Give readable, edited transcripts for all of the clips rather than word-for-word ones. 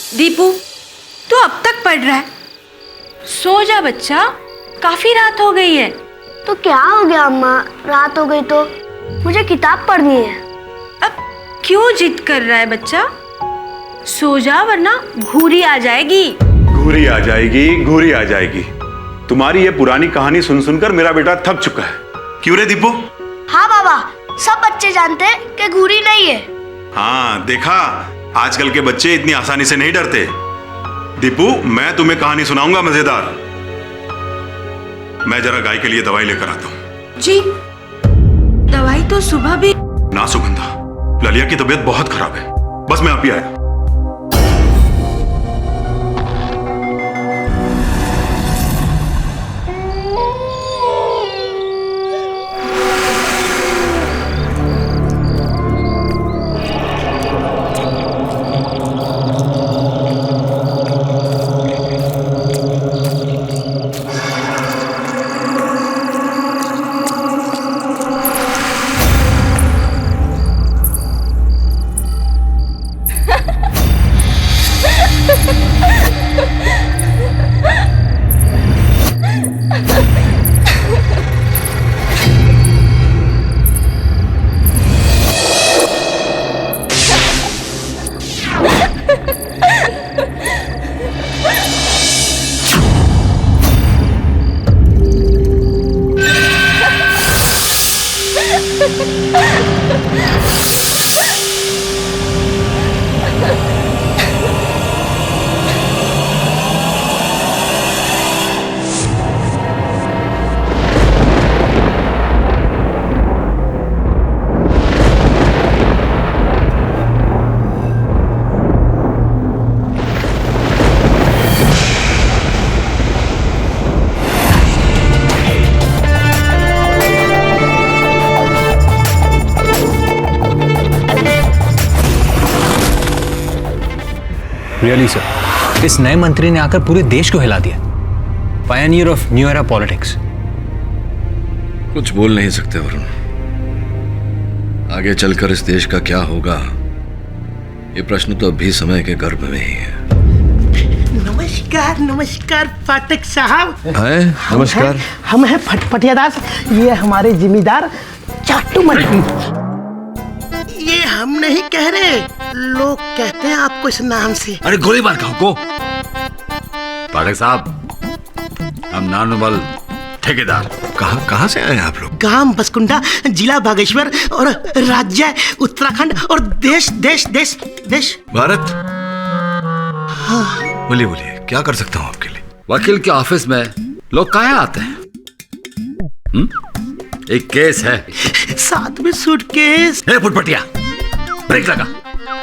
दीपू, तू अब तक पढ़ रहा है? सो जा बच्चा, काफी रात हो गई है। तो क्या हो गया अम्मा, रात हो गई तो मुझे किताब पढ़नी है। अब क्यों जिद कर रहा है बच्चा? सो जा वरना घूरी आ जाएगी। घूरी आ जाएगी, घूरी आ जाएगी। तुम्हारी ये पुरानी कहानी सुन सुनकर मेरा बेटा थक चुका है। क्यों रे दीपू? हाँ बाबा, सब बच्चे जानते हैं कि घूरी नहीं है। हाँ देखा, आजकल के बच्चे इतनी आसानी से नहीं डरते। दीपू, मैं तुम्हें कहानी सुनाऊंगा मजेदार। मैं जरा गाय के लिए दवाई लेकर आता हूँ। जी, दवाई तो सुबह भी। ना सुगंधा, ललिया की तबीयत बहुत खराब है। बस मैं अभी आया। रियली सर, इस नए मंत्री ने आकर पूरे देश को हिला दिया। Pioneer of new era politics. कुछ बोल नहीं सकते वरुण। आगे चलकर इस देश का क्या होगा, ये प्रश्न तो अभी समय के गर्भ में ही है। नमस्कार नमस्कार फाटक साहब। है, नमस्कार। हम हैं फटफटिया दास, ये हमारे जिम्मेदार चाटू मटकी। ये हम नहीं कह रहे, लोग कहते हैं आपको इस नाम से। अरे गोली मार खाओ को। पाठक साहब, हम नानुबल ठेकेदार। कहाँ से आए आप लोग? गांव बसकुंडा, जिला बागेश्वर और राज्य उत्तराखंड और देश देश देश देश भारत। हाँ। बोलिए बोलिए, क्या कर सकता हूँ आपके लिए? वकील के ऑफिस में लोग काहे आते हैं? एक केस है, साथ में सूटकेस। फुटपटिया, ब्रेक लगा।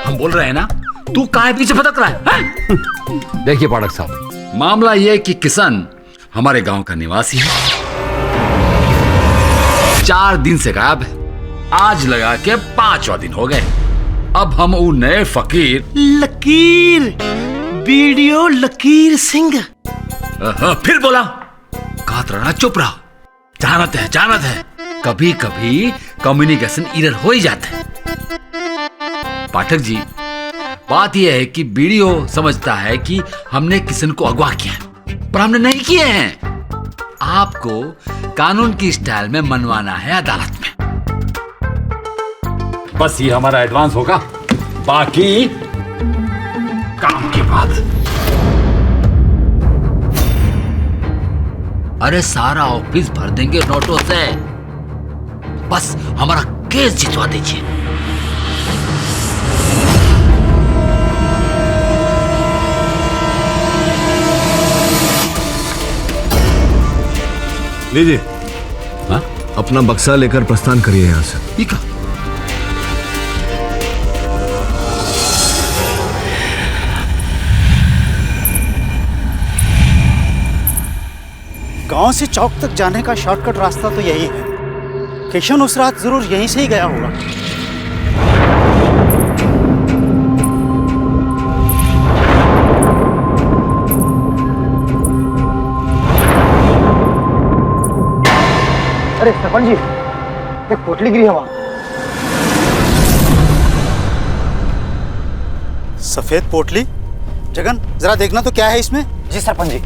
हम बोल रहे हैं ना, तू काहे पीछे भटक रहा है? देखिए पाठक साहब, मामला यह कि किशन हमारे गांव का निवासी है, 4 दिन से गायब है। आज लगा के 5वां दिन हो गए। अब हम वो नए फकीर लकीर, वीडियो लकीर सिंह। फिर बोला, कहत रहना चुप रहो। जानत है कभी कभी कम्युनिकेशन एरर हो ही जाता है। पाठक जी, बात यह है कि वीडियो समझता है कि हमने किशन को अगवा किया है, पर हमने नहीं किए हैं। आपको कानून की स्टाइल में मनवाना है अदालत में। बस ये हमारा एडवांस होगा, बाकी काम के बाद। अरे सारा ऑफिस भर देंगे नोटों से, बस हमारा केस जितवा दीजिए। लीजिए। हाँ? अपना बक्सा लेकर प्रस्थान करिए यहाँ से। ठीक है। गांव से चौक तक जाने का शॉर्टकट रास्ता तो यही है। किशन उस रात जरूर यहीं से ही गया होगा। अरे सरपंच जी, एक पोटली गिरी है वहां। सफेद पोटली? जगन जरा देखना तो क्या है इसमें। जी सरपंच जी।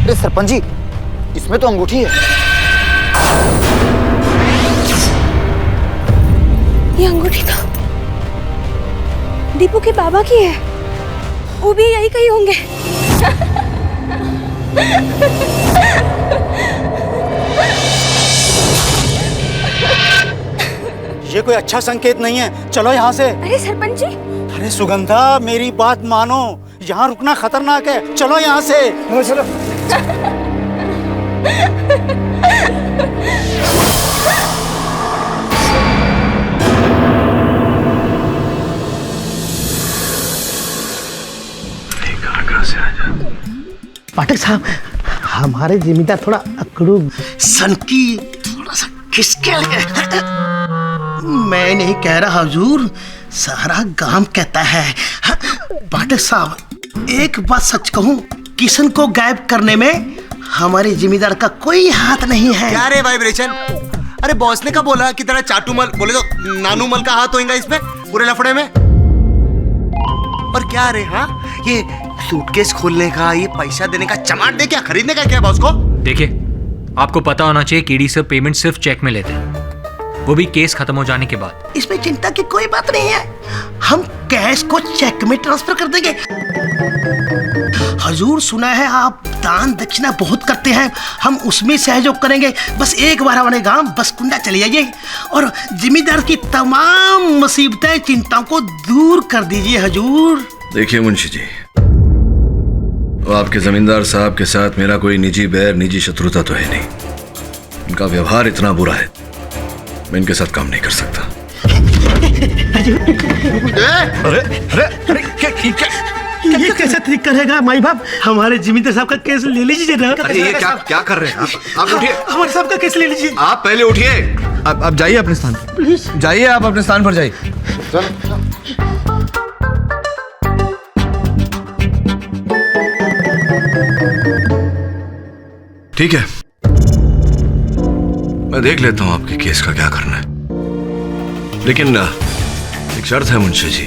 अरे सरपंच जी, इसमें तो अंगूठी है। ये अंगूठी तो दीपू के बाबा की है। वो भी यही कहीं होंगे। ये कोई अच्छा संकेत नहीं है, चलो यहाँ से। अरे सरपंच जी, अरे सुगंधा, मेरी बात मानो, यहाँ रुकना खतरनाक है, चलो यहाँ से। चलो। पाठक साहब, हमारे जिम्मेदार थोड़ा अकड़ू सनकी, थोड़ा सा खिसके लगे। मैं नहीं कह रहा हुजूर, सारा गांव कहता है। पाठक साहब, एक बात सच कहूं, किशन को गायब करने में हमारे जिम्मेदार का कोई हाथ नहीं है। क्या रे वाइब्रेशन? अरे बॉस ने कहा बोला कि तेरा चाटूमल, बोले तो नानूमल का हाथ होगा इसमें पूरे लफड़े में। और क्या रे, हाँ ये सूटकेस खोलने का, ये पैसा देने का, चमाट दे क्या खरीदने का क्या बॉस को? देखिए, आपको पता होना चाहिए केडी सर पेमेंट सिर्फ चेक में लेते हैं, वो भी केस खत्म हो जाने के बाद। इसमें चिंता की कोई बात नहीं है, हम कैश को चेक में ट्रांसफर कर देंगे। हजूर, सुना है आप दान दक्षिणा बहुत करते हैं, हम उसमें सहयोग करेंगे। बस एक बार हमारे गांव बसकुंडा चले जाइए और जिम्मेदार की तमाम मुसीबतें, चिंताओं को दूर कर दीजिए हजूर। देखिए मुंशी जी, आपके जमींदार साहब के साथ मेरा कोई निजी बैर, निजी शत्रुता तो है नहीं। इनका व्यवहार इतना बुरा है, मैं इनके साथ काम नहीं कर सकता। अरे अरे अरे ये कैसा तरीका रहेगा माई बाप? हमारे जिम्मेदार साहब का केस ले लीजिए ना। अरे ये क्या कर रहे हैं आप उठिए। हमारे साहब का केस ले लीजिए। आप पहले उठिए। आप जाइए अपने स्थान पर, प्लीज जाइए, आप अपने स्थान पर जाइए। ठीक है, मैं देख लेता हूं आपके केस का क्या करना है, लेकिन एक शर्त है मुंशी जी,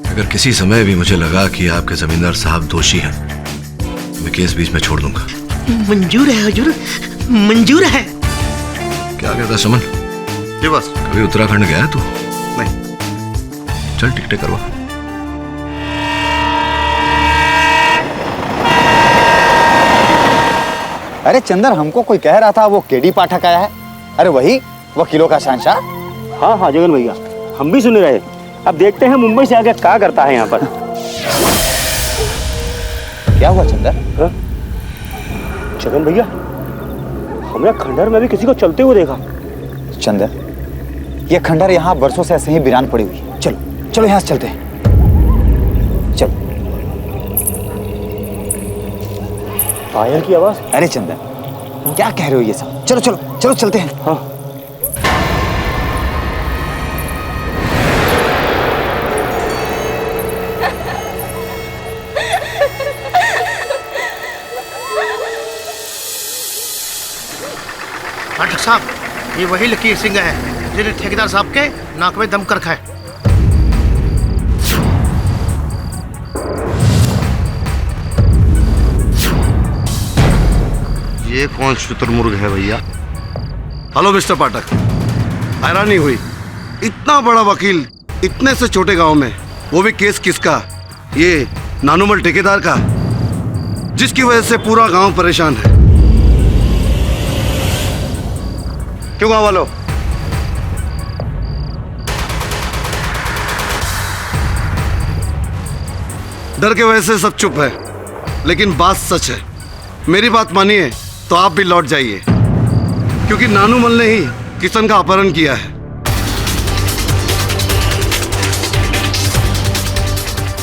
अगर किसी समय भी मुझे लगा कि आपके जमींदार साहब दोषी हैं, मैं केस बीच में छोड़ दूंगा। मंजूर है हुजूर, मंजूर है। क्या कहता सुमन? जी बस। कभी उत्तराखंड गया है तू? नहीं। चल टिकटें करवा। अरे चंदर, हमको कोई कह रहा था वो केडी पाठक आया है। अरे वही वकीलों का शहंशाह। हाँ हाँ जगन भैया, हम भी सुन रहे। अब देखते हैं मुंबई से आगे क्या करता है यहाँ पर। क्या हुआ चंदर? जगन भैया, हमने खंडहर में भी किसी को चलते हुए देखा। चंदर, ये खंडहर यहाँ बरसों से ऐसे ही वीरान पड़ी हुई है। चलो चलो यहाँ से चलते हैं, चलो। पायल की आवाज। अरे चंदर, क्या कह रहे हो ये सब? चलो चलो चलो चलते हैं। हाँ। पाठक साहब, ये वही लकीर सिंह है जिन्हें ठेकेदार साहब के नाक में दम कर रखा है। ये कौन शुतुरमुर्ग है भैया? हेलो मिस्टर पाठक, हैरानी हुई, इतना बड़ा वकील इतने से छोटे गांव में, वो भी केस किसका? ये नानूमल ठेकेदार का, जिसकी वजह से पूरा गांव परेशान है। क्यों गांव वालों? डर के वजह से सब चुप है, लेकिन बात सच है। मेरी बात मानिए तो आप भी लौट जाइए, क्योंकि नानूमल ने ही किशन का अपहरण किया है।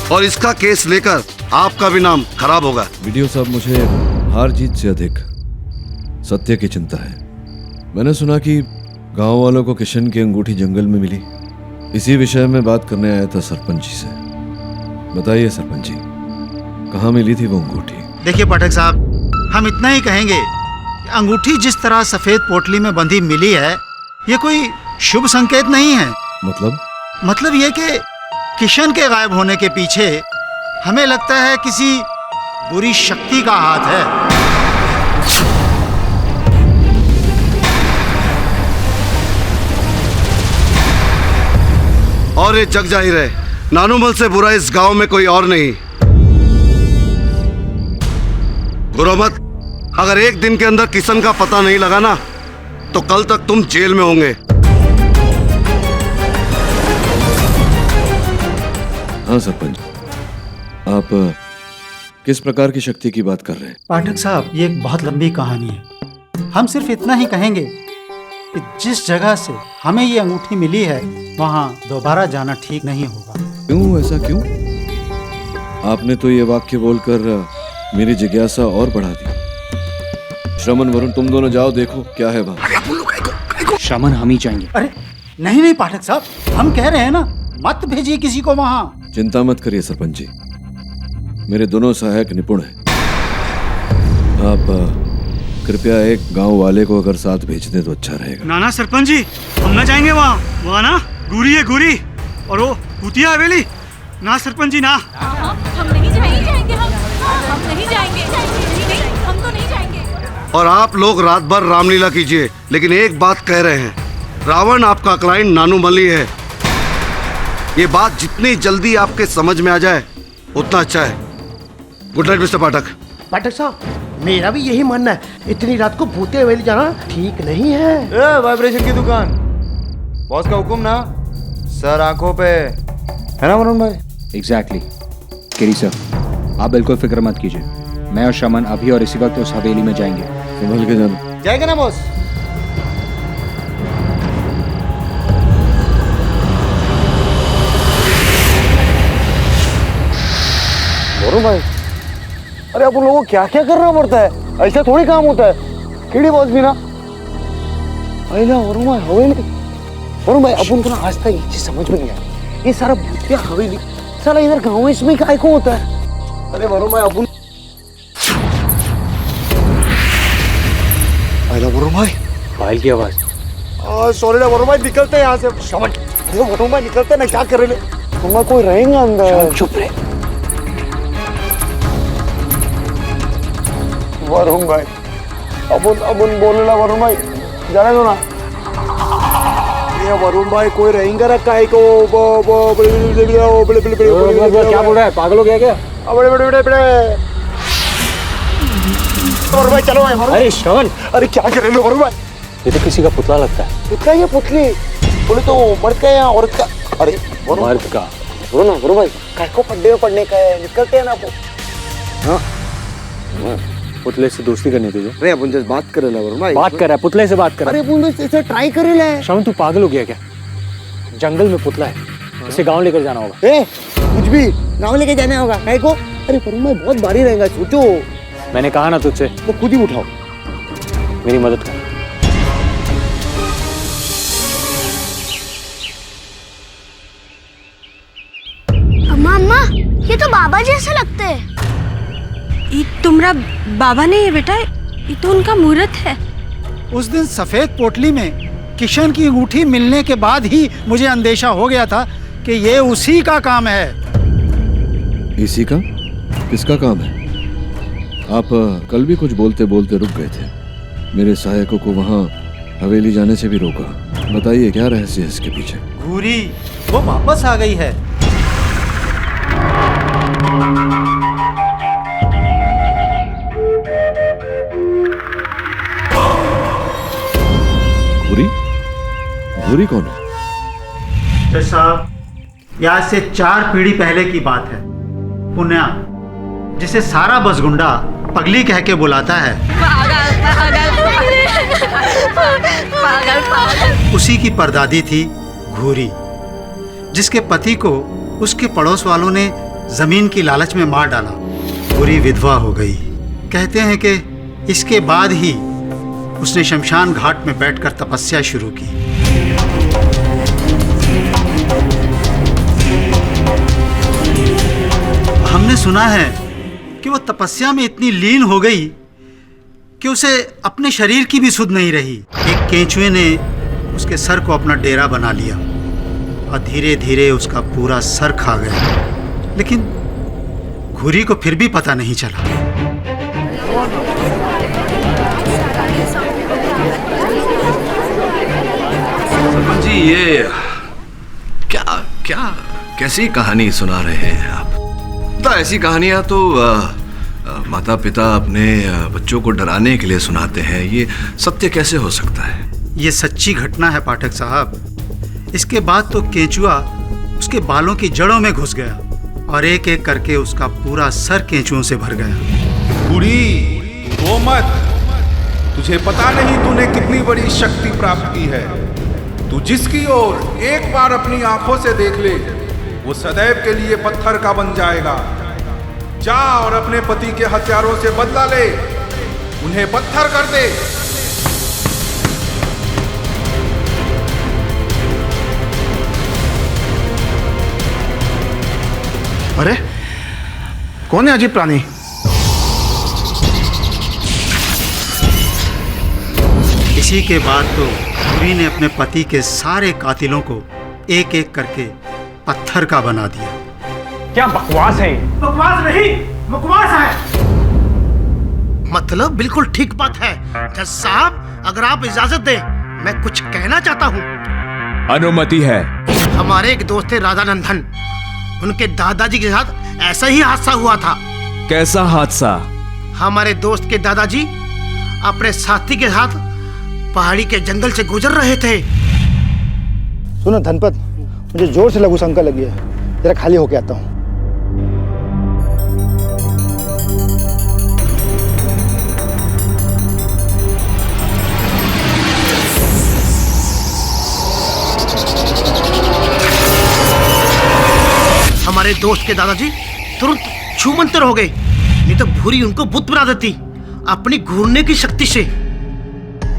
और इसका केस लेकर आपका भी नाम खराब होगा। वीडियो साहब, मुझे हार जीत से अधिक सत्य की चिंता है। मैंने सुना कि गांव वालों को किशन की अंगूठी जंगल में मिली। इसी विषय में बात करने आया था सरपंच जी से। बताइए सरपंच जी, कहाँ मिली थी वो अंगूठी? देखिए पाठक साहब, हम इतना ही कहेंगे कि अंगूठी जिस तरह सफेद पोटली में बंधी मिली है, ये कोई शुभ संकेत नहीं है। मतलब ये कि किशन के गायब होने के पीछे हमें लगता है किसी बुरी शक्ति का हाथ है। और ये जग जाहिर है, नानूमल से बुरा इस गांव में कोई और नहीं। गुरुमत, अगर एक दिन के अंदर किशन का पता नहीं लगा ना, तो कल तक तुम जेल में होंगे। हाँ सरपंच, आप किस प्रकार की शक्ति की बात कर रहे हैं? पाठक साहब, ये एक बहुत लंबी कहानी है। हम सिर्फ इतना ही कहेंगे कि जिस जगह से हमें ये अंगूठी मिली है, वहाँ दोबारा जाना ठीक नहीं होगा। क्यों, ऐसा क्यों? आपने तो ये वाक्य बोलकर मेरी जिज्ञासा और बढ़ा दी। श्रमण, वरुण, तुम दोनों जाओ, देखो क्या है वहाँ। श्रमण, हम ही जाएंगे। अरे नहीं पाठक साहब, हम कह रहे हैं ना, मत भेजिए किसी को वहाँ। चिंता मत करिए सरपंच जी, मेरे दोनों सहायक निपुण हैं। आप कृपया एक गांव वाले को अगर साथ भेज दें तो अच्छा रहेगा। ना सरपंच जी, हम ना जाएंगे वहाँ ना गुरी है गुरी, और वो भूतिया हवेली। ना सरपंच जी ना, हम नहीं जाएंगे, हम नहीं जाएंगे, हम तो नहीं जाएंगे। और आप लोग रात भर रामलीला कीजिए, लेकिन एक बात कह रहे हैं, रावण आपका क्लाइंट नानूमली है। ये बात जितनी जल्दी आपके समझ में आ जाए उतना अच्छा है। गुड नाइट मिस्टर पाठक। पाठक साहब, मेरा भी यही मानना है, इतनी रात को भूते हवेली जाना ठीक नहीं है। वाइब्रेशन की दुकान, बॉस का हुक्म ना, सर आंखों पे है ना वरुण भाई? एग्जैक्टली केरी सर, आप बिल्कुल फिक्र मत कीजिए। मैं और श्रमण अभी और इसी वक्त उस हवेली में जाएंगे। संभल के जाना। जाएंगे ना बॉस? वरुण भाई, अरे अपन लोगों को क्या क्या करना पड़ता है, ऐसा थोड़ी काम होता है। कीड़ी बॉस भी ना, अरे वरुण भाई हवेली, वरुण भाई अपन को ना आज तक एक चीज समझ में नहीं आई, ये सारा भूतिया हवेली साला इधर गाँव इसमें काय को होता है? अरे वरुण भाई अपन, अरे वरुण भाई, फाइल की आवाज। सॉरी ना वरुण भाई, निकलते हैं यहाँ से। समझ वरुण भाई, निकलते ना, क्या कर रहे हैं? कोई रहेगा अंदर। चुप रहे वरुण भाई, अपन बोले ना वरुण भाई, जाने दो ना। ये वरुण भाई कोई रहेंगे रखा है को क्या बोल रहा है, पागल हो गया क्या? वरुण भाई चलो। अरे श्रवण, अरे क्या कर रहे हो वरुण भाई? ये तो किसी का पुतला लगता है। पुतला? ये पुतली बोले तो मर्द का या औरत का? अरे मर्द का। बोलो ना वरुण भाई, काय को पड्डे में पड़ने का है, निकलते हैं ना अपन। हाँ, पुतले से दोस्ती करनी तुझे? अरे अपन जस्ट बात कर रहे वरुण भाई। बात कर रहा है, पुतले से बात कर। अरे अपन इसे ट्राई कर रहे हैं। श्रवण, तू पागल हो गया क्या? जंगल में पुतला है, इसे गांव लेकर जाना होगा। ए, कुछ भी गांव लेके जाना होगा काय को? अरे वरुण भाई बहुत भारी रहेगा, सोचो। मैंने कहा ना तुझसे, वो खुद ही उठाओ, मेरी मदद कर। अम्मा, ये तो बाबा जैसे लगते हैं। ये तुम्हारा बाबा नहीं है बेटा, ये तो उनका मूर्त है। उस दिन सफेद पोटली में किशन की अंगूठी मिलने के बाद ही मुझे अंदेशा हो गया था कि ये उसी का काम है। इसी का? किसका काम है? आप कल भी कुछ बोलते बोलते रुक गए थे, मेरे सहायकों को वहाँ हवेली जाने से भी रोका। बताइए क्या रहस्य है इसके पीछे? घूरी वो वापस आ गई है। घूरी? घूरी कौन है? साहब, ये आज से 4 पीढ़ी पहले की बात है। पुण्या, जिसे सारा बसगुंडा पगली कह के बुलाता है, उसी की परदादी थी घूरी, जिसके पति को उसके पड़ोस वालों ने जमीन की लालच में मार डाला। घूरी विधवा हो गई। कहते हैं कि इसके बाद ही उसने शमशान घाट में बैठकर तपस्या शुरू की। हमने सुना है कि वो तपस्या में इतनी लीन हो गई कि उसे अपने शरीर की भी सुध नहीं रही। एक केंचुए ने उसके सर को अपना डेरा बना लिया और धीरे धीरे उसका पूरा सर खा गया, लेकिन घुरी को फिर भी पता नहीं चला। सरपंच जी, ये क्या क्या कैसी कहानी सुना रहे हैं आप? तो ऐसी कहानियां तो माता पिता अपने बच्चों को डराने के लिए सुनाते हैं। ये सत्य कैसे हो सकता है? ये सच्ची घटना है पाठक साहब। इसके बाद तो केंचुआ उसके बालों की जड़ों में घुस गया और एक एक करके उसका पूरा सर केंचुओं से भर गया। बूढ़ी वो मत, तुझे पता नहीं तूने कितनी बड़ी शक्ति प्राप्त की है। तू जिसकी ओर एक बार अपनी आंखों से देख ले, वो सदैव के लिए पत्थर का बन जाएगा। जा और अपने पति के हथियारों से बदला ले, उन्हें पत्थर कर दे। अरे कौन है अजीब प्राणी? इसी के बाद तो घुरी ने अपने पति के सारे कातिलों को एक एक करके पत्थर का बना दिया। क्या बकवास है? बकवास नहीं, बकवास है। मतलब बिल्कुल ठीक बात है। जज साहब, अगर आप इजाजत दें, मैं कुछ कहना चाहता हूँ। अनुमति है। हमारे एक दोस्त थे राधानंदन, उनके दादाजी के साथ ऐसा ही हादसा हुआ था। कैसा हादसा? हमारे दोस्त के दादाजी अपने साथी के साथ पहाड़ी के जंगल से गुजर रहे थे। सुनो धनपत, मुझे जोर से लघु शंका लगी है, जरा खाली होके आता हूँ। हमारे दोस्त के दादाजी तुरंत छूमंतर हो गए, नहीं तो भूरी उनको बुत बना देती अपनी घूरने की शक्ति से।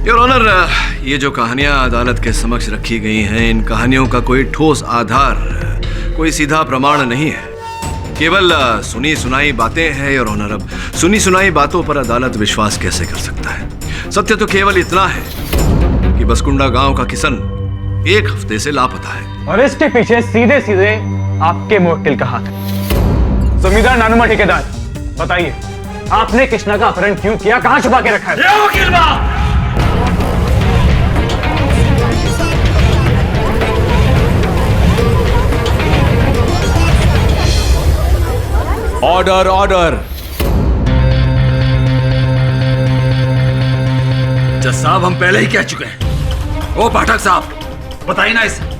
योर ऑनर, ये जो कहानियां अदालत के समक्ष रखी गई हैं, इन कहानियों का कोई ठोस आधार, कोई सीधा प्रमाण नहीं है। केवल सुनी सुनाई बातें हैं योर ऑनर। अब सुनी सुनाई बातों पर अदालत विश्वास कैसे कर सकता है? सत्य तो केवल इतना है कि बसकुंडा गांव का किशन 1 हफ्ते से लापता है और इसके पीछे सीधे सीधे आपके मुवक्किल का हाथ है। जमींदार नानुमा ठेकेदार, बताइए आपने कृष्णा का अपहरण क्यों किया, कहां छुपा के रखा है? Order order. जज साहब, हम पहले ही कह चुके हैं। ओ पाठक साहब, बताइए ना इससे,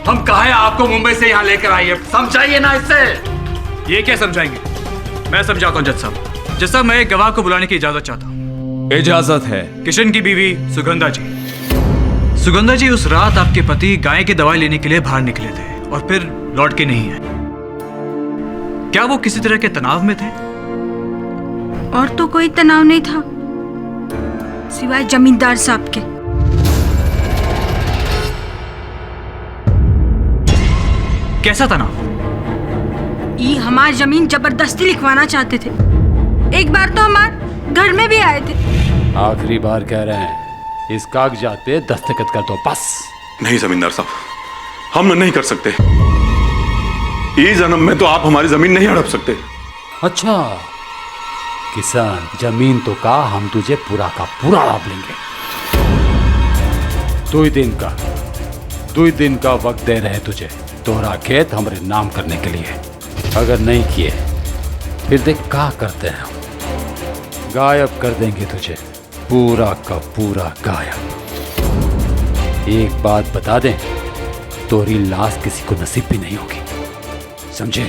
हम कहा है आपको मुंबई से यहाँ लेकर आइए, समझाइए ना इससे। ये क्या समझाएंगे? मैं समझाता हूँ जज साहब। जज साहब, मैं एक गवाह को बुलाने की इजाजत चाहता हूँ। इजाजत है। किशन की बीवी सुगंधा जी। सुगंधा जी, उस रात आपके पति गाय की दवाई लेने के लिए बाहर निकले थे और फिर लौट के नहीं आए। क्या वो किसी तरह के तनाव में थे? और तो कोई तनाव नहीं था सिवाय जमींदार साहब के। कैसा तनाव? ये हमारी जमीन जबरदस्ती लिखवाना चाहते थे। एक बार तो हमारे घर में भी आए थे। आखिरी बार कह रहे हैं, इस कागजात पे दस्तखत कर दो बस। नहीं जमींदार साहब, हम नहीं कर सकते। इस जन्म में तो आप हमारी जमीन नहीं हड़प सकते। अच्छा किसान, जमीन तो का हम तुझे पूरा का पूरा लाभ लेंगे। 2 दिन का वक्त दे रहे तुझे तोहरा खेत हमारे नाम करने के लिए। अगर नहीं किए फिर देख क्या करते हैं हम। गायब कर देंगे तुझे, पूरा का पूरा गायब। एक बात बता दें, तोरी लाश किसी को नसीब भी नहीं होगी, समझे?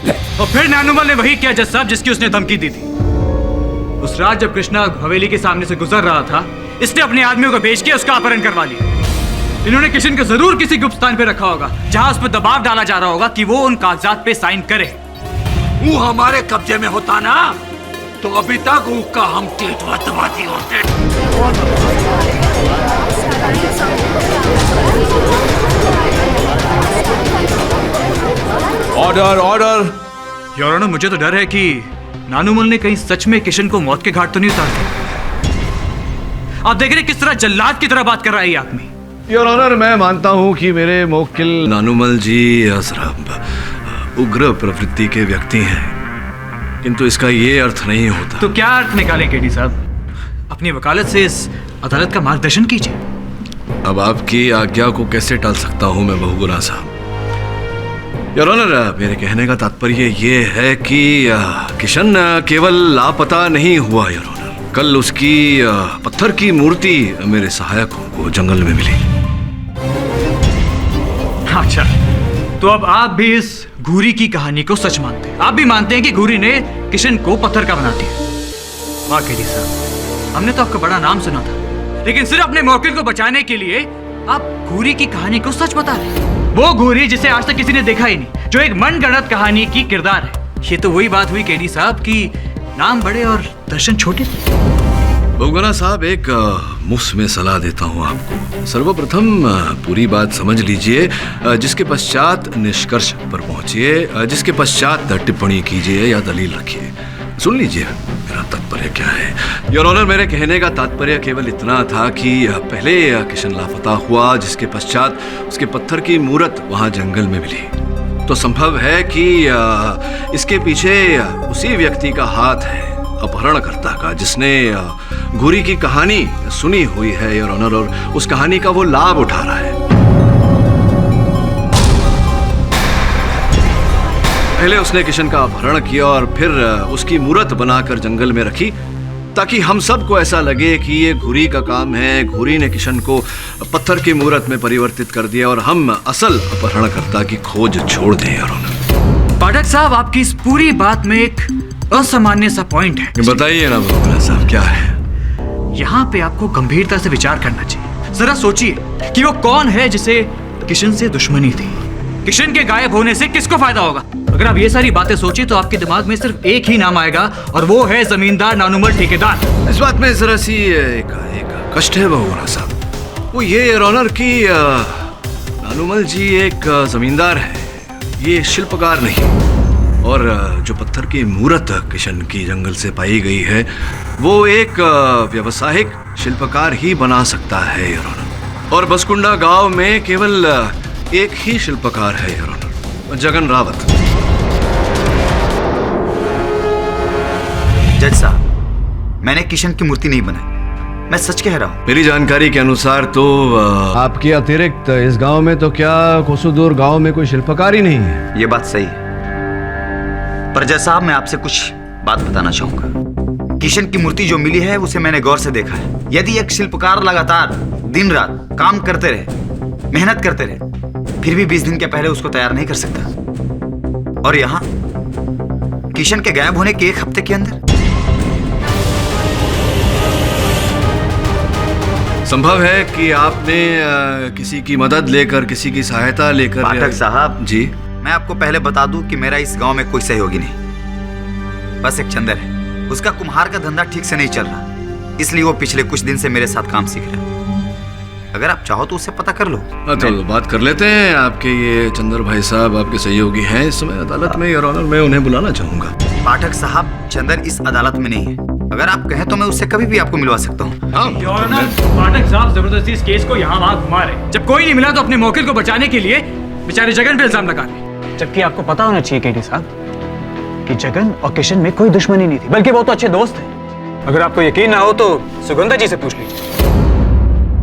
ले। और फिर नानुमल ने वही किया जज साहब जिसकी उसने धमकी दी थी। उस रात जब कृष्णा हवेली के सामने से गुजर रहा था, इसने अपने आदमियों को भेज के उसका अपहरण करवा लिया। इन्होंने किशन को जरूर किसी गुप्त स्थान पे रखा होगा जहां उस पर दबाव डाला जा रहा होगा कि वो उन कागजात पे साइन करे। वो हमारे कब्जे में होता ना तो अभी तक उसका हम टेटवा दबाती होते। Order order. योर ऑनर, मुझे तो डर है कि नानुमल ने कहीं सच में किशन को मौत के घाट तो नहीं उतार दिया। आप देख रहे किस तरह जल्लाद की तरह बात कर रहा है ये आदमी। योर ऑनर, मैं मानता हूं कि मेरे मोक्किल नानुमल जी उग्र प्रवृत्ति के व्यक्ति हैं, किंतु इसका ये अर्थ नहीं होता। तो क्या अर्थ निकालें केडी साहब? अपनी वकालत से इस अदालत का मार्गदर्शन कीजिए। अब आपकी आज्ञा को कैसे टाल सकता हूं मैं बहुगुना साहब। योर ऑनर, मेरे कहने का तात्पर्य ये है कि किशन केवल लापता नहीं हुआ योर ऑनर। कल उसकी पत्थर की मूर्ति मेरे सहायकों को जंगल में मिली। अच्छा, तो अब आप भी इस घूरी की कहानी को सच मानते हैं? आप भी मानते हैं कि घूरी ने किशन को पत्थर का बना दिया? वाह केडी साहब, हमने तो आपका बड़ा नाम सुना था, लेकिन सिर्फ अपने मौकिल को बचाने के लिए आप घूरी की कहानी को सच बता रहे हैं। वो घूरी जिसे आज तक किसी ने देखा ही नहीं, जो एक मनगढ़ंत कहानी की किरदार है। ये तो वही बात हुई केडी साहब की नाम बड़े और दर्शन छोटे। बहुगुना साहब, एक मुफ्त में सलाह देता हूं आपको। सर्वप्रथम पूरी बात समझ लीजिए, जिसके पश्चात निष्कर्ष पर पहुंचिए, जिसके पश्चात टिप्पणी कीजिए या दलील रखिए। सुन लीजिए मेरा तात्पर्य क्या है। योर ऑनर, मेरे कहने का तात्पर्य केवल इतना था कि पहले किशन लापता हुआ, जिसके पश्चात उसके पत्थर की मूरत वहां जंगल में मिली। तो संभव है कि इसके पीछे उसी व्यक्ति का हाथ है, अपहरणकर्ता का, जिसने घूरी की कहानी सुनी हुई है योर ऑनर, और उस कहानी का वो लाभ उठा रहा है। पहले उसने किशन का अपहरण किया और फिर उसकी मूरत बनाकर जंगल में रखी, ताकि हम सबको ऐसा लगे कि ये घूरी का काम है। घूरी ने किशन को पत्थर की मूरत में परिवर्तित कर दिया और हम असल अपहरणकर्ता की खोज छोड़ दें योर ऑनर। पाठक साहब, आपकी इस पूरी बात में एक असामान्य सा पॉइंट है। बताइए ना बहुगुना साहब, क्या है? यहाँ पे आपको गंभीरता से विचार करना चाहिए। जरा सोचिए कि वो कौन है जिसे किशन से दुश्मनी थी। किशन के गायब होने से किसको फायदा होगा? अगर आप ये सारी बातें सोचिए तो आपके दिमाग में सिर्फ एक ही नाम आएगा, और वो है जमींदार नानुमल ठेकेदार। इस बात में जरा सी एक कष्ट है बहुगुना साहब। वो ये योर ऑनर कि नानुमल जी एक जमींदार है, ये शिल्पकार नहीं। और जो पत्थर की मूरत किशन की जंगल से पाई गई है, वो एक व्यावसायिक शिल्पकार ही बना सकता है योर ऑनर। और बसकुंडा गांव में केवल एक ही शिल्पकार है योर ऑनर, जगन रावत। जज साहब, मैंने किशन की मूर्ति नहीं बनाई, मैं सच कह रहा हूँ। मेरी जानकारी के अनुसार तो आपके अतिरिक्त इस गांव में तो क्या कोसों दूर गांव में कोई शिल्पकार ही नहीं है। ये बात सही है, पर जज साहब मैं आपसे कुछ बात बताना चाहूंगा। किशन की मूर्ति जो मिली है उसे मैंने गौर से देखा है। यदि एक शिल्पकार लगातार दिन रात काम करते रहे, मेहनत करते रहे, फिर भी 20 दिन के पहले उसको तैयार नहीं कर सकता। और यहाँ किशन के गायब होने के 1 हफ्ते के अंदर। संभव है कि आपने किसी की मदद लेकर, किसी की सहायता लेकर। पाठक साहब जी, मैं आपको पहले बता दूं कि मेरा इस गांव में कोई सहयोगी नहीं, बस एक चंदर है। उसका कुम्हार का धंधा ठीक से नहीं चल रहा, इसलिए वो पिछले कुछ दिन से मेरे साथ काम सीख रहा है। अगर आप चाहो तो उससे पता कर लो। तो बात कर लेते हैं। आपके ये चंदर भाई साहब आपके सहयोगी हैं इस समय अदालत में योर ऑनर, मैं उन्हें बुलाना चाहूंगा। पाठक साहब, चंदर इस अदालत में नहीं है। अगर आप कहें तो मैं उससे कभी भी आपको मिलवा सकता हूँ। पाठक साहब जबरदस्ती इस केस को यहाँ वहाँ घुमा रहे। जब कोई नहीं मिला तो अपने मौकिल को बचाने के लिए बेचारे जगन पे इल्जाम लगा रहे। जबकि आपको पता होना चाहिए केडी साहब कि जगन और किशन में कोई दुश्मनी नहीं थी, बल्कि वो तो अच्छे दोस्त थे। अगर आपको यकीन ना हो तो सुगंधा जी से पूछ लीजिए।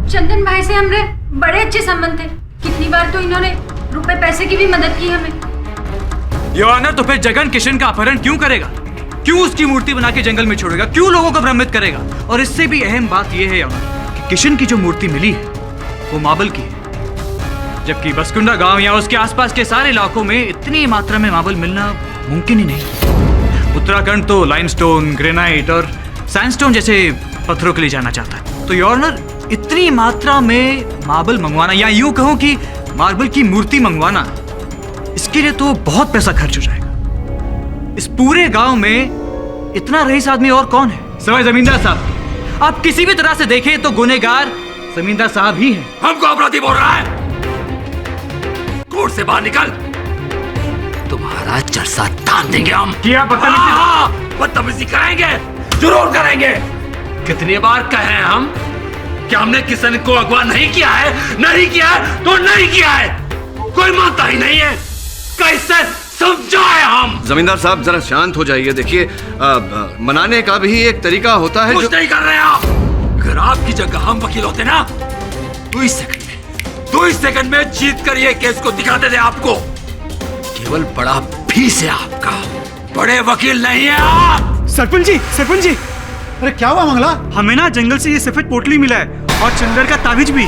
चंदन भाई से हमरे बड़े अच्छे संबंध थे। कितनी बार तो इन्होंने रुपए पैसे की भी मदद की हमें। योर ऑनर, तो फिर जगन किशन का अपहरण क्यों करेगा? क्यों उसकी मूर्ति बना के जंगल में छोड़ेगा? क्यों लोगों को भ्रमित करेगा? और इससे भी अहम बात यह है योर ऑनर कि किशन की जो मूर्ति मिली है वो मार्बल की है, जबकि बसकुंडा गांव या उसके आसपास के सारे इलाकों में इतनी मात्रा में मार्बल मिलना मुमकिन ही नहीं। उत्तराखंड तो लाइमस्टोन, ग्रेनाइट और सैंडस्टोन जैसे पत्थरों के लिए जाना चाहता है। तो योर ऑनर, इतनी मात्रा में मार्बल मंगवाना, या यूं कहूं कि मार्बल की मूर्ति मंगवाना, इसके लिए तो बहुत पैसा खर्च हो जाएगा। इस पूरे गांव में इतना रईस आदमी और कौन है सिवाय जमींदार साहब? आप किसी भी तरह से देखें तो गुनहगार जमींदार साहब ही हैं। हमको अपराधी बोल रहा है? कोर्ट से बाहर निकल, तुम्हारा चर्चा तान देंगे हम। क्या बदतमीजी कराएंगे, जरूर करेंगे। कितनी बार कहे हम क्या हमने किशन को अगवा नहीं किया है? नहीं किया है तो नहीं किया है, कोई मानता ही नहीं है। कैसे समझाए हम? जमींदार साहब जरा शांत हो जाइए। देखिए मनाने का भी एक तरीका होता है। कुछ नहीं कर रहे आप। अगर आपकी जगह हम वकील होते ना, 2 सेकंड में जीत कर ये केस को दिखाते थे आपको। केवल बड़ा फीस है आपका, बड़े वकील नहीं है आप। सरपंच जी, अरे क्या हुआ मंगला? हमें ना जंगल से ये सफेद पोटली मिला है और चंदर का ताबीज भी।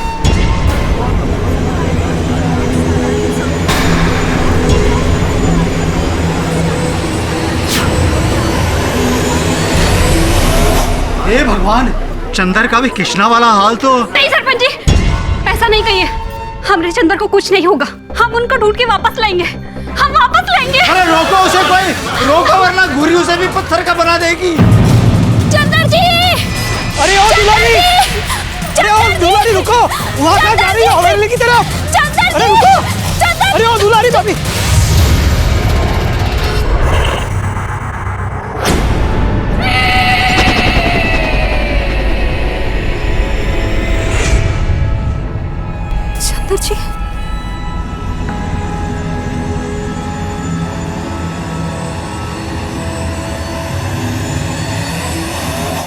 हे भगवान, चंदर का भी कृष्णा वाला हाल तो। नहीं सरपंच जी, ऐसा नहीं कहिए। हमरे चंदर को कुछ नहीं होगा, हम उनको ढूंढ के वापस लाएंगे, हम वापस लाएंगे। अरे रोको उसे, कोई रोको वरना घुरी उसे भी पत्थर का बना देगी। चंदर जी! अरे ओ दुलारी, अरे ओ दुलारी रुको, वहाँ कहाँ जा रही हो? हवेली की तरफ। अरे रुको, अरे ओ दुलारी भाभी। चंदर जी,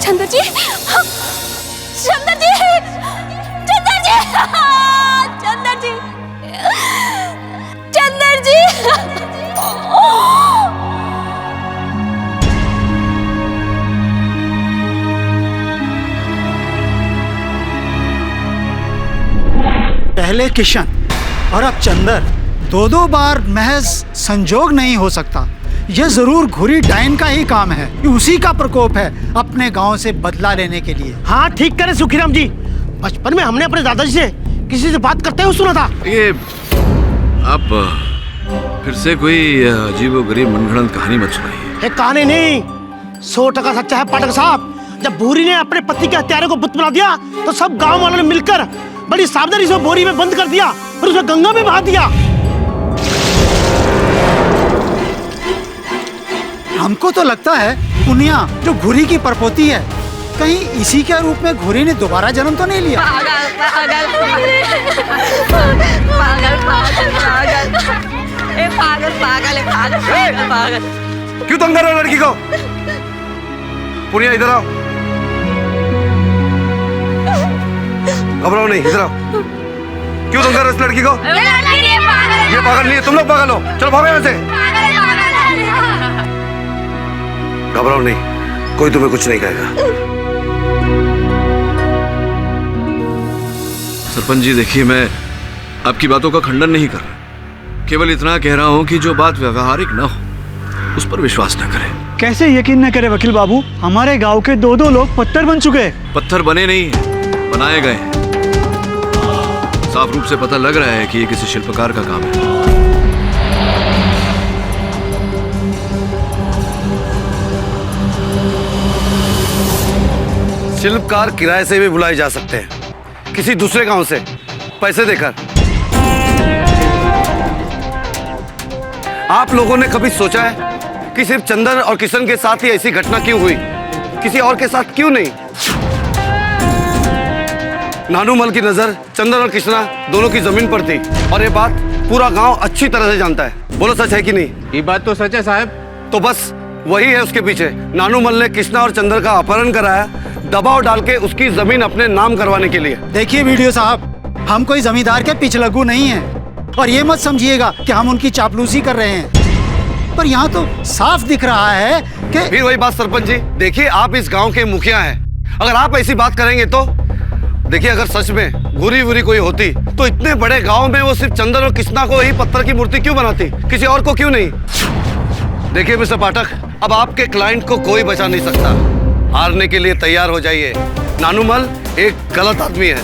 चंदर जी, चंदर जी, चंदर जी, चंदर जी, चंदर जी। पहले किशन और अब चंदर, दो बार महज संजोग नहीं हो सकता। यह जरूर घुरी डायन का ही काम है, उसी का प्रकोप है अपने गांव से बदला लेने के लिए। हाँ ठीक करे सुखीराम जी, बचपन में हमने अपने दादाजी से किसी से बात करते हुए सुना था। ये आप फिर से कोई अजीबोगरीब मनगढ़ंत कहानी मत सुनाइए। एक कहानी नहीं, 100% सच्चा है पाठक साहब। जब भूरी ने अपने पति के हत्यारे को बुत बना दिया तो सब गांव वालों ने मिलकर बड़ी सावधानी से बोरी में बंद कर दिया और उसे गंगा में बहा दिया। हमको तो लगता है पुनिया जो घुरी की परपोती है, कहीं इसी के रूप में घुरी ने दोबारा जन्म तो नहीं लिया। पागल पागल पागल पागल पागल, ए पागल पागल पागल पागल पागल। क्यों तंग कर रहे हो लड़की को? पुनिया इधर आओ, घबराओ नहीं, इधर आओ। क्यों तंग कर रहे हो इस लड़की को? ये पागल नहीं है, तुम लोग पागल हो। चलो भागो यहाँ से। घबराओ नहीं, कोई तुम्हें कुछ नहीं कहेगा। सरपंच जी देखिए, मैं आपकी बातों का खंडन नहीं कर रहा, केवल इतना कह रहा हूं कि जो बात व्यवहारिक न हो उस पर विश्वास न करें। कैसे यकीन न करे वकील बाबू, हमारे गांव के 2 लोग पत्थर बन चुके हैं। पत्थर बने नहीं, बनाए गए हैं। साफ रूप से पता लग रहा है कि ये किसी शिल्पकार का काम है। शिल्पकार किराए से भी बुलाए जा सकते हैं, किसी दूसरे गांव से पैसे देकर। आप लोगों ने कभी सोचा है कि सिर्फ चंदर और किशन के साथ ही ऐसी घटना क्यों हुई, किसी और के साथ क्यों नहीं? नानूमल की नजर चंदर और कृष्णा दोनों की जमीन पर थी और ये बात पूरा गांव अच्छी तरह से जानता है। बोलो सच है कि नहीं? ये बात तो सच है साहब। तो बस वही है उसके पीछे। नानूमल ने कृष्णा और चंदर का अपहरण कराया, दबाव डाल के उसकी जमीन अपने नाम करवाने के लिए। देखिए वीडियो साहब, हम कोई जमींदार के पिछलग्गू नहीं हैं और ये मत समझिएगा कि हम उनकी चापलूसी कर रहे हैं, पर यहाँ तो साफ दिख रहा है कि। फिर वही बात सरपंच जी, देखिए आप इस गांव के मुखिया हैं, अगर आप ऐसी बात करेंगे तो देखिए, अगर सच में बुरी बुरी कोई होती तो इतने बड़े गांव में वो सिर्फ चंदर और कृष्णा को ही पत्थर की मूर्ति क्यों बनाती, किसी और को क्यों नहीं? देखिए मिस्टर पाठक, अब आपके क्लाइंट को कोई बचा नहीं सकता, हारने के लिए तैयार हो जाइए। नानूमल एक गलत आदमी है।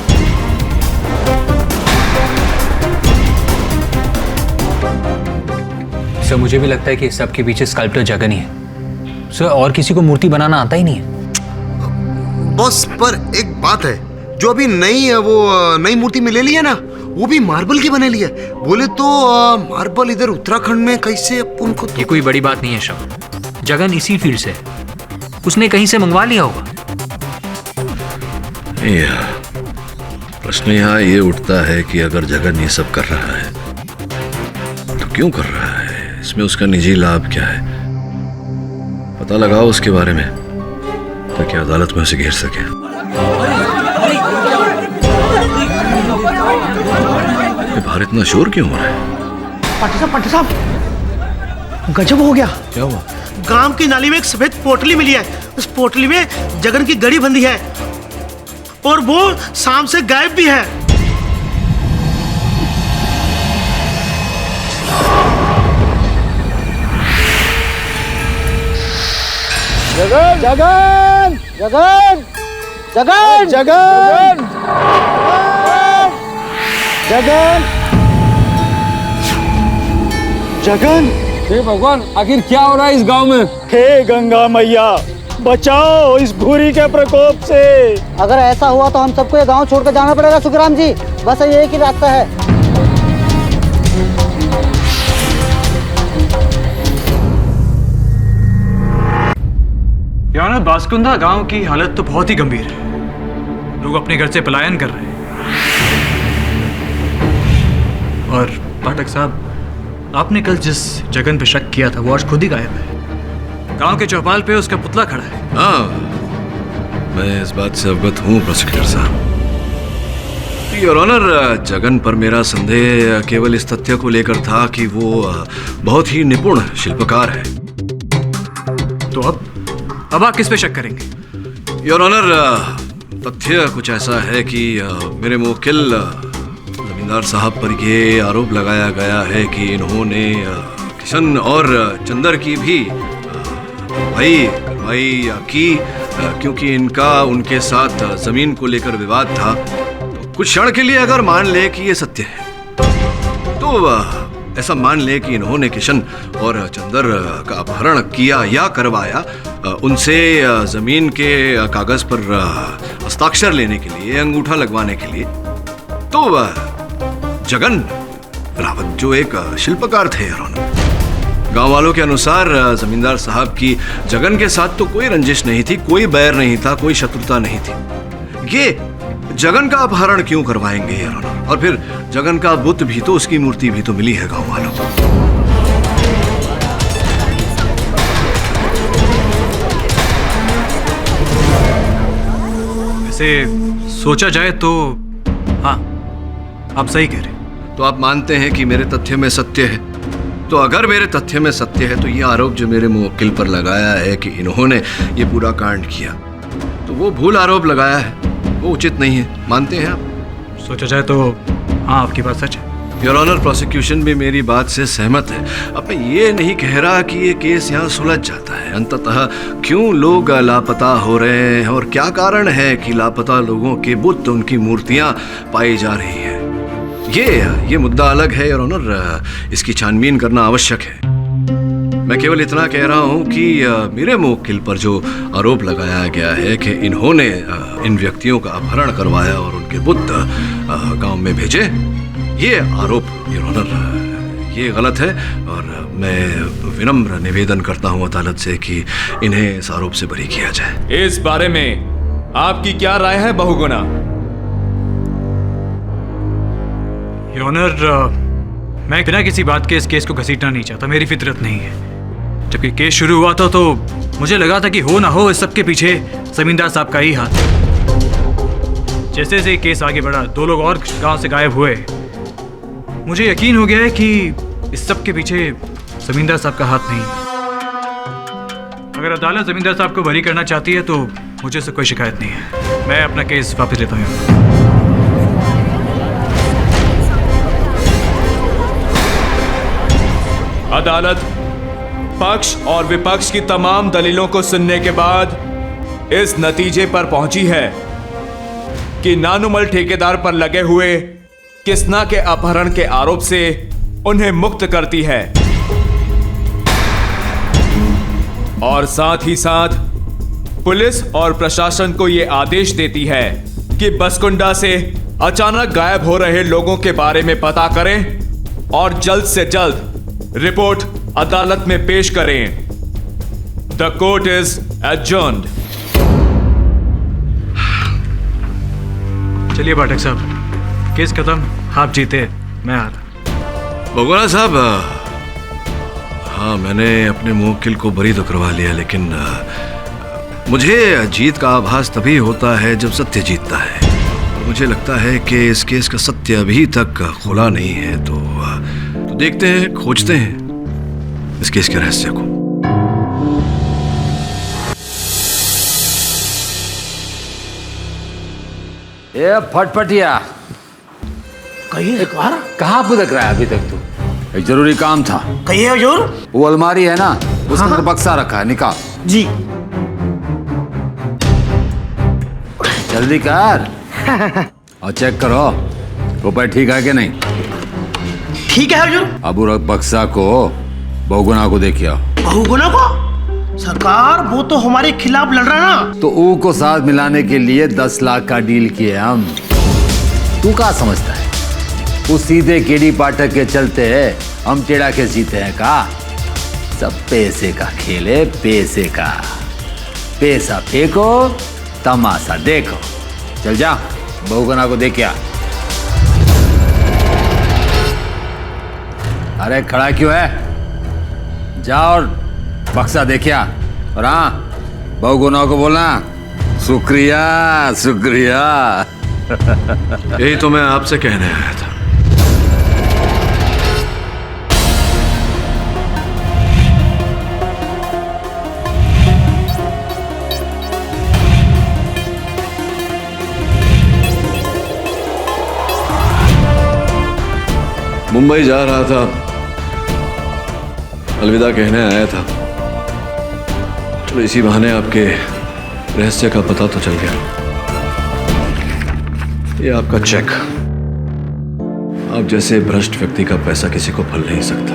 सर मुझे भी लगता है कि सबके पीछे स्कल्प्टर जगन ही है सर, और किसी को मूर्ति बनाना आता ही नहीं है। बस पर एक बात है, जो अभी नई मूर्ति में ले लिया ना, वो भी मार्बल की बने ली है। बोले तो मार्बल इधर उत्तराखंड में कैसे अपन को ये कोई बड़ी बात नहीं है श्रवण, जगन इसी फील्ड से, उसने कहीं से मंगवा लिया होगा। प्रश्न यहाँ ये उठता है कि अगर जगन ये सब कर रहा है तो क्यों कर रहा है? इसमें उसका निजी लाभ क्या है? पता लगाओ उसके बारे में ताकि अदालत में उसे घेर सके। बाहर इतना शोर क्यों हो रहा है? पाटिल साहब, गजब हो गया। क्या हुआ? गांव की नाली में एक सफेद पोटली मिली है। उस पोटली में जगन की गड़ी बंधी है और वो शाम से गायब भी है। जगन जगन जगन जगन जगन जगन जगन। हे भगवान, आखिर क्या हो रहा है इस गांव में? हे गंगा मैया, बचाओ इस घुरी के प्रकोप से। अगर ऐसा हुआ तो हम सबको ये गांव छोड़कर जाना पड़ेगा सुखराम जी। बस ये एक ही रास्ता है। यार बासकुंदा गांव की हालत तो बहुत ही गंभीर है। लोग अपने घर से पलायन कर रहे हैं। और पाठक साहब, आपने कल जिस जगन पे शक किया था वो आज खुद ही गायब है। गांव के चौपाल पे उसका पुतला खड़ा है। हाँ, मैं इस बात से अवगत हूँ प्रोसिक्यूटर साहब। योर ऑनर, जगन पर मेरा संदेह केवल इस तथ्य को लेकर था कि वो बहुत ही निपुण शिल्पकार है। तो अब आप किस पे शक करेंगे? योर ऑनर, तथ्य कुछ ऐसा है कि मेरे मुवक्किल जमींदार साहब पर यह आरोप लगाया गया है कि इन्होंने किशन और चंदर की भी करवाई की, क्योंकि इनका उनके साथ जमीन को लेकर विवाद था। तो कुछ क्षण के लिए अगर मान ले कि ये सत्य है तो ऐसा मान ले कि इन्होंने किशन और चंदर का अपहरण किया या करवाया, उनसे जमीन के कागज पर हस्ताक्षर लेने के लिए, अंगूठा लगवाने के लिए। तो जगन रावत जो एक शिल्पकार थे, गांव वालों के अनुसार जमींदार साहब की जगन के साथ तो कोई रंजिश नहीं थी, कोई बैर नहीं था, कोई शत्रुता नहीं थी। ये जगन का अपहरण क्यों करवाएंगे यार? और फिर जगन का बुत भी तो, उसकी मूर्ति भी तो मिली है गांव वालों को। वैसे सोचा जाए तो हाँ, आप सही कह रहे। तो आप मानते हैं कि मेरे तथ्य में सत्य है? तो अगर मेरे तथ्य में सत्य है तो ये आरोप जो मेरे मुवक्किल पर लगाया है कि इन्होंने ये पूरा कांड किया, तो वो भूल आरोप लगाया है, वो उचित नहीं है। मानते हैं आप? सोचा जाए तो हाँ, आपकी बात सच है। योर ऑनर, प्रोसिक्यूशन भी मेरी बात से सहमत है। अब मैं ये नहीं कह रहा कि ये केस यहाँ सुलझ जाता है। अंततः क्यों लोग लापता हो रहे हैं और क्या कारण है कि लापता लोगों के बुत, उनकी मूर्तियाँ पाई जा रही हैं, ये मुद्दा अलग है योर ऑनर। इसकी छानबीन करना आवश्यक है। मैं केवल इतना कह रहा हूँ कि मेरे मुवक्किल पर जो आरोप लगाया गया है कि इन्होंने इन व्यक्तियों का अपहरण करवाया और उनके बुत गांव में भेजे, ये आरोप योर ऑनर ये गलत है। और मैं विनम्र निवेदन करता हूँ अदालत से कि इन्हें इस आरोप से बरी किया जाए। इस बारे में आपकी क्या राय है बहुगुणा? योर ऑनर, मैं बिना किसी बात के इस केस को घसीटना नहीं चाहता, मेरी फितरत नहीं है। जब ये केस शुरू हुआ था तो मुझे लगा था कि हो ना हो इस सब के पीछे जमींदार साहब का ही हाथ है। जैसे जैसे केस आगे बढ़ा, 2 लोग और गांव से गायब हुए, मुझे यकीन हो गया है कि इस सब के पीछे जमींदार साहब का हाथ नहीं। अगर अदालत जमींदार साहब को बरी करना चाहती है तो मुझे इससे कोई शिकायत नहीं है। मैं अपना केस वापस लेता हूँ। अदालत पक्ष और विपक्ष की तमाम दलीलों को सुनने के बाद इस नतीजे पर पहुंची है कि नानुमल ठेकेदार पर लगे हुए किसना के अपहरण के आरोप से उन्हें मुक्त करती है और साथ ही साथ पुलिस और प्रशासन को यह आदेश देती है कि बसकुंडा से अचानक गायब हो रहे लोगों के बारे में पता करें और जल्द से जल्द रिपोर्ट अदालत में पेश करें। The court is adjourned. चलिए पाठक साहब, केस खत्म, आप जीते, मैं आ रहा। बगोला साहब, हाँ मैंने अपने मुवक्किल को बरी तो करवा लिया, लेकिन मुझे जीत का आभास तभी होता है जब सत्य जीतता है। और मुझे लगता है कि इस केस का सत्य अभी तक खुला नहीं है, तो देखते हैं, खोजते हैं इस केस के रहस्य को। ए फटफटिया, कहिए कहाँ पुदक रहा है अभी तक तू? एक जरूरी काम था। कहिए हुजूर। वो अलमारी है ना, उसके अंदर बक्सा रखा है, निकाल। जी। जल्दी कर और चेक करो रुपए ठीक है कि नहीं। ठीक है हुजूर। अब उस बक्सा को बहुगुना को देखिए। बहुगुना को? सरकार वो तो हमारे खिलाफ लड़ रहा है ना। तो ऊ को साथ मिलाने के लिए 10 लाख का डील किए हम। तू क्या समझता है वो सीधे केडी पाठक के चलते है हम टेढ़ा के जीते हैं का? सब पैसे का खेल है, पैसे का। पैसा फेंको, तमाशा देखो। चल जा बहुगुना को देख क्या। अरे खड़ा क्यों है? जा और बक्सा देखिया। और हाँ, बहुगुना को बोलना शुक्रिया शुक्रिया। यही तो मैं आपसे कहने आया था। मुंबई जा रहा था, अलविदा कहने आया था। चलो इसी बहाने आपके रहस्य का पता तो चल गया। ये आपका चेक। आप जैसे भ्रष्ट व्यक्ति का पैसा किसी को फल नहीं सकता।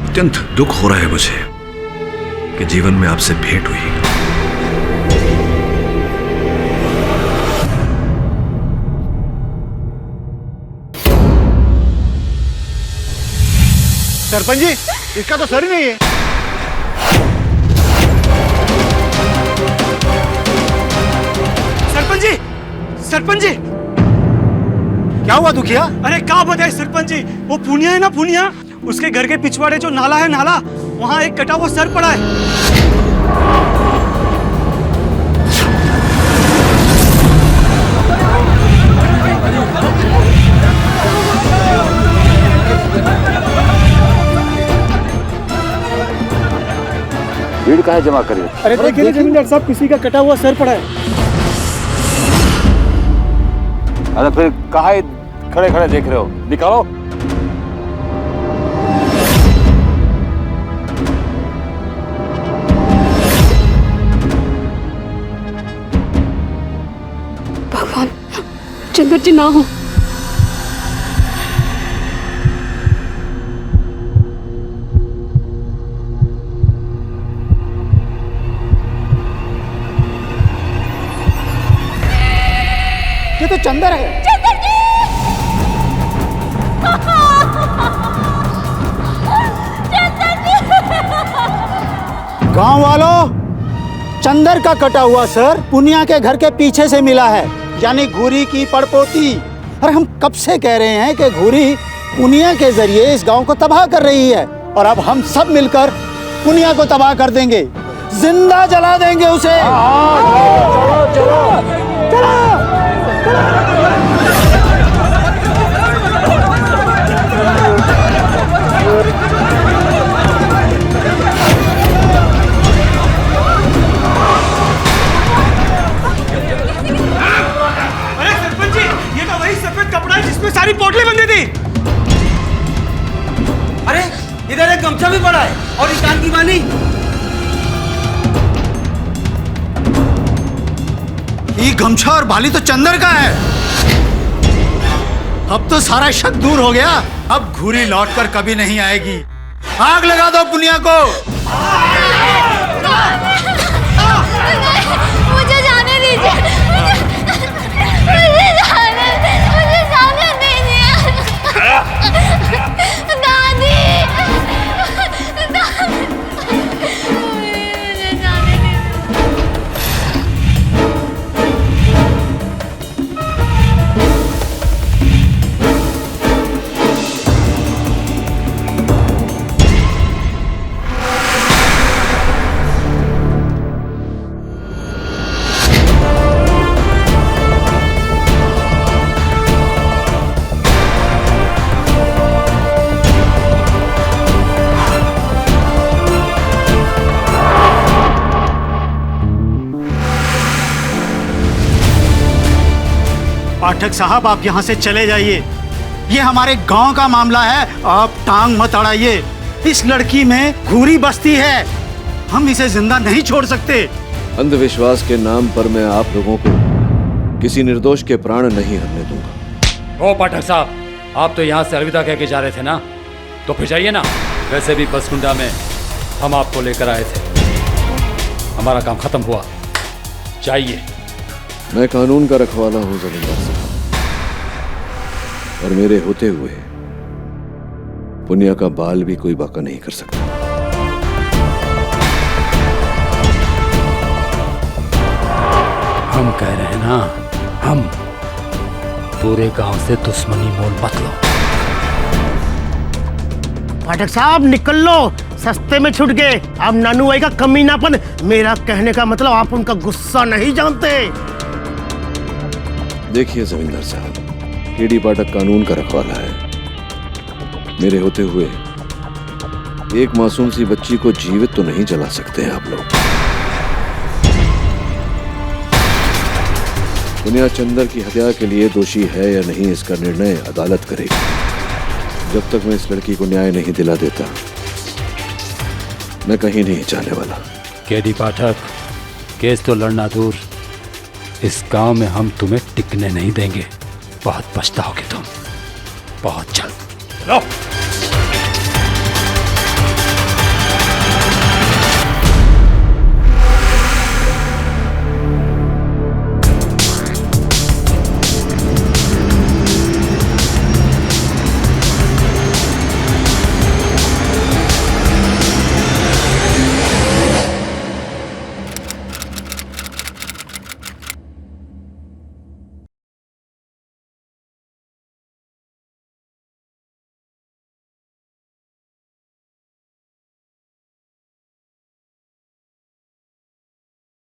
अत्यंत दुख हो रहा है मुझे कि जीवन में आपसे भेंट हुई। सरपंच जी, इसका तो सर ही नहीं है। सरपंच जी, सरपंच जी, क्या हुआ दुखिया? अरे क्या बताए सरपंच जी, वो पुनिया है ना, पुनिया, उसके घर के पिछवाड़े जो नाला है, नाला, वहाँ एक कटा हुआ सर पड़ा है। भीड़ कहाँ जमा करिए? अरे देखिए जमींदार साहब, किसी का कटा हुआ सर पड़ा है। अरे फिर कहाँ खड़े खड़े देख रहे हो? निकालो। भगवान, चंद्र जी ना हो। ये तो चंदर है। चंदर जी! चंदर जी! गांव वालों, चंदर का कटा हुआ सर पुनिया के घर के पीछे से मिला है, यानी घूरी की पड़पोती। और हम कब से कह रहे हैं कि घूरी पुनिया के जरिए इस गांव को तबाह कर रही है, और अब हम सब मिलकर पुनिया को तबाह कर देंगे, जिंदा जला देंगे उसे। चलो चलो चलो। अरे सरपंच जी, ये तो वही सफेद कपड़ा है जिसमें सारी पोटली बंधी थी। अरे इधर एक गमछा भी पड़ा है और कान की बाली। ये गमछा और बाली तो चंदर का है। अब तो सारा शक दूर हो गया। अब घूरी लौटकर कभी नहीं आएगी। आग लगा दो पुनिया को। मुझे जाने दीजिए, मुझे जाने दीजिए। दादी, पाठक साहब आप यहाँ से चले जाइए। ये हमारे गांव का मामला है, आप टांग मत अड़ाइए। इस लड़की में घूरी बस्ती है, हम इसे जिंदा नहीं छोड़ सकते। अंधविश्वास के नाम पर मैं आप लोगों को किसी निर्दोष के प्राण नहीं हरने दूंगा। ओ पाठक साहब, आप तो यहाँ से अलविदा कह के जा रहे थे ना, तो फिर जाइए ना। वैसे भी बसकुंडा में हम आपको लेकर आए थे, हमारा काम खत्म हुआ, जाइए। मैं कानून का रखवाला हूं जमींदार साहब, और मेरे होते हुए पुनिया का बाल भी कोई बाका नहीं कर सकता। हम कह रहे हैं ना, हम पूरे गांव से दुश्मनी मोल मत लो। पाठक साहब निकल लो, सस्ते में छूट गए। अब नानू भाई का कमीनापन, मेरा कहने का मतलब आप उनका गुस्सा नहीं जानते। देखिए जमींदार साहब, केडी पाठक कानून का रखवाला है। मेरे होते हुए एक मासूम सी बच्ची को जीवित तो नहीं जला सकते हैं आप लोग। पुनिया चंदर की हत्या के लिए दोषी है या नहीं, इसका निर्णय अदालत करेगी। जब तक मैं इस लड़की को न्याय नहीं दिला देता, मैं कहीं नहीं जाने वाला। केडी पाठक, केस तो लड़ना दूर, इस गांव में हम तुम्हें टिकने नहीं देंगे। बहुत पछताओगे तुम, बहुत जल्द। लो।